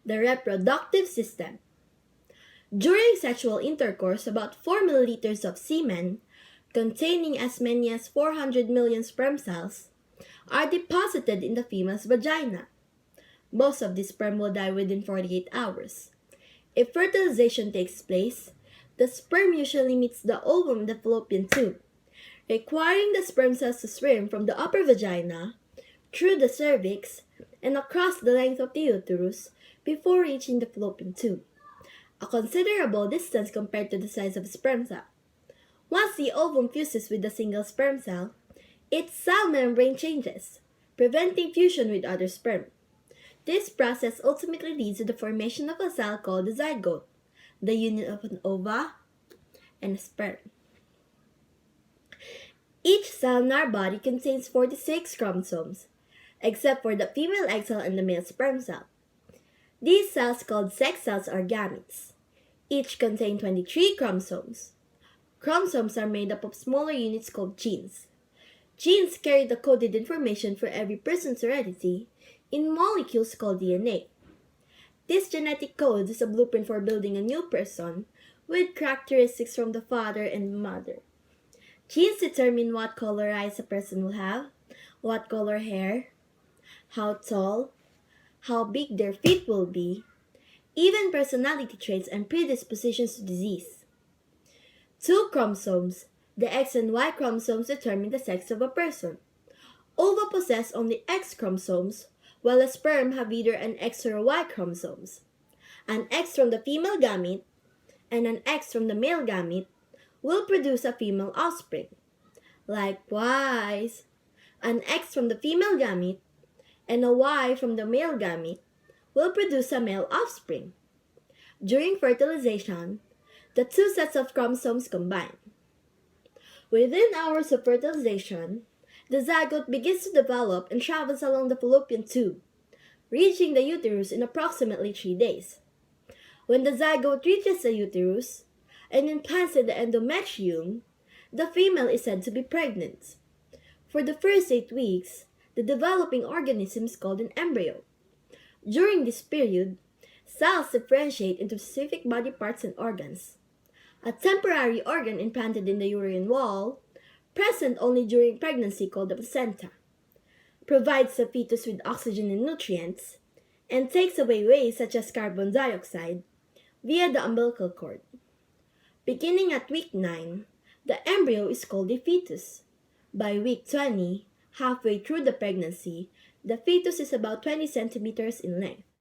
The reproductive system. During sexual intercourse, about 4 milliliters of semen, containing as many as 400 million sperm cells, are deposited in the female's vagina. Most of the sperm will die within 48 hours. If fertilization takes place, the sperm usually meets the ovum in the fallopian tube, requiring the sperm cells to swim from the upper vagina, through the cervix, and across the length of the uterus before reaching the fallopian tube, a considerable distance compared to the size of a sperm cell. Once the ovum fuses with a single sperm cell, its cell membrane changes, preventing fusion with other sperm. This process ultimately leads to the formation of a cell called the zygote, the union of an ova and a sperm. Each cell in our body contains 46 chromosomes, except for the female egg cell and the male sperm cell. These cells, called sex cells, are gametes. Each contain 23 chromosomes. Chromosomes are made up of smaller units called genes. Genes carry the coded information for every person's heredity in molecules called DNA. This genetic code is a blueprint for building a new person with characteristics from the father and mother. Genes determine what color eyes a person will have, what color hair, how tall, how big their feet will be, even personality traits and predispositions to disease. 2 chromosomes, the X and Y chromosomes, determine the sex of a person. Ova possess only X chromosomes, while a sperm have either an X or a Y chromosomes. An X from the female gamete and an X from the male gamete will produce a female offspring. Likewise, an X from the female gamete and a Y from the male gamete will produce a male offspring. During fertilization, the 2 sets of chromosomes combine. Within hours of fertilization, the zygote begins to develop and travels along the fallopian tube, reaching the uterus in approximately 3 days. When the zygote reaches the uterus and implants in the endometrium, the female is said to be pregnant. For the first 8 weeks, the developing organism is called an embryo. During this period, cells differentiate into specific body parts and organs. A temporary organ implanted in the uterine wall, present only during pregnancy, called the placenta, provides the fetus with oxygen and nutrients, and takes away waste such as carbon dioxide via the umbilical cord. Beginning at week 9, the embryo is called a fetus. By week 20, halfway through the pregnancy, the fetus is about 20 centimeters in length.